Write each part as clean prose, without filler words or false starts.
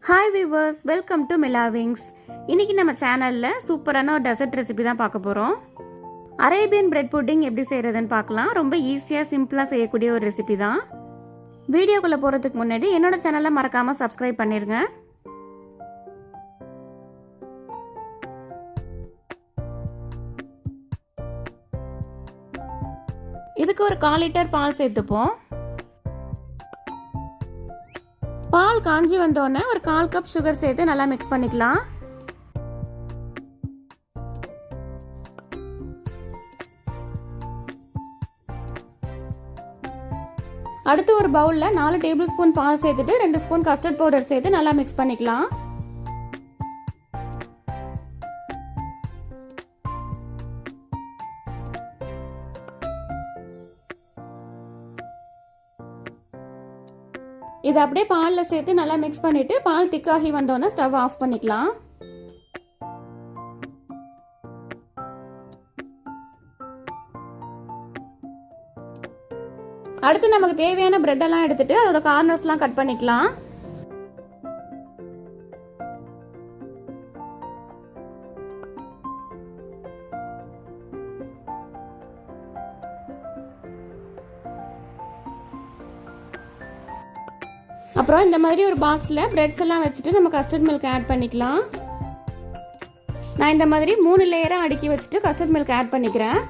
Hi viewers, welcome to மிலாவிங்ஸ். இன்றைக்கி நம்ம சேனலில் சூப்பரான ஒரு டெசர்ட் ரெசிபி தான் பார்க்க போகிறோம். அரேபியன் பிரெட் புட்டிங் எப்படி செய்கிறதுன்னு பார்க்கலாம். ரொம்ப ஈஸியாக சிம்பிளாக செய்யக்கூடிய ஒரு ரெசிபி தான். வீடியோக்குள்ளே போகிறதுக்கு முன்னாடி என்னோட சேனலை மறக்காமல் சப்ஸ்கிரைப் பண்ணிடுங்க. இதுக்கு ஒரு 1/4 லிட்டர் பால் சேர்த்துப்போம். பால் காஞ்சி வந்தோடனே ஒரு 1/4 கப் சுகர் சேர்த்து நல்லா மிக்ஸ் பண்ணிக்கலாம். அடுத்து ஒரு பவுல்ல 4 டேபிள் ஸ்பூன் பால் சேர்த்துட்டு 2 ஸ்பூன் கஸ்டர்ட் பவுடர் சேர்த்து நல்லா மிக்ஸ் பண்ணிக்கலாம். இதை அப்படியே பாலில் சேர்த்து நல்லா மிக்ஸ் பண்ணிட்டு பால் திக்காகி வந்தோன்னே ஸ்டவ் ஆஃப் பண்ணிக்கலாம். அடுத்து நமக்கு தேவையான பிரெட் எல்லாம் எடுத்துட்டு அதோட கார்னர்ஸ்லாம் கட் பண்ணிக்கலாம். அப்புறம் இந்த மாதிரி ஒரு பாக்ஸில் பிரெட்ஸ் எல்லாம் வச்சுட்டு நம்ம கஸ்டர்ட் மில்க் ஆட் பண்ணிக்கலாம். நான் இந்த மாதிரி 3 லேயராக அடுக்கி வச்சுட்டு கஸ்டர்ட் மில்க் ஆட் பண்ணிக்கிறேன்.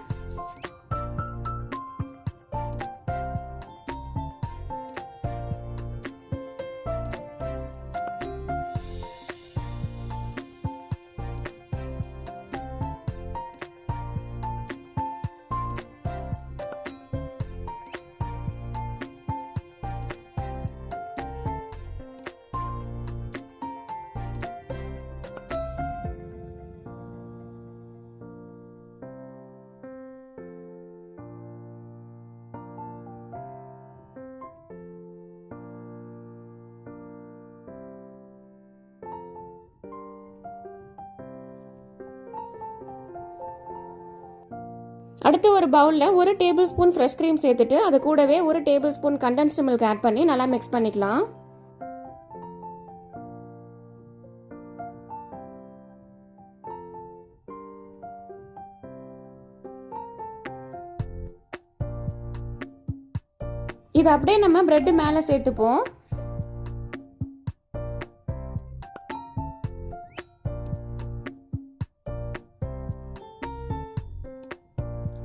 அடுத்து ஒரு பவுலில் 1 டேபிள் ஸ்பூன் ஃப்ரெஷ் க்ரீம் சேர்த்துட்டு அது கூடவே 1 table spoon condensed milk add பண்ணி நல்லா மிக்ஸ் பண்ணிக்கலாம். இது அப்படியே நம்ம பிரெட் மேலே சேர்த்துப்போம்.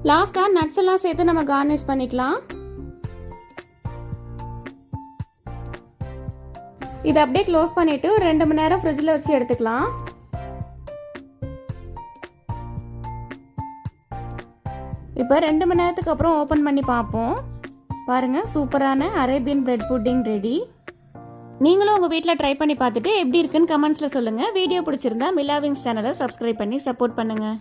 லாஸ்டா நட்ஸ் எல்லாம் சேர்த்து நம்ம கார்னிஷ் பண்ணிக்கலாம். இதை அப்படியே க்ளோஸ் பண்ணிட்டு ஒரு 2 மணி நேரம் ஃப்ரிட்ஜில் வச்சு எடுத்துக்கலாம். இப்போ 2 மணி நேரத்துக்கு அப்புறம் ஓப்பன் பண்ணி பார்ப்போம். பாருங்க, சூப்பரான அரேபியன் பிரெட் புட்டிங் ரெடி. நீங்களும் உங்கள் வீட்டில் ட்ரை பண்ணி பார்த்துட்டு எப்படி இருக்குன்னு கமெண்ட்ஸில் சொல்லுங்கள். வீடியோ பிடிச்சிருந்தா மிலாவிங்ஸ் சேனலை சப்ஸ்கிரைப் பண்ணி சப்போர்ட் பண்ணுங்கள்.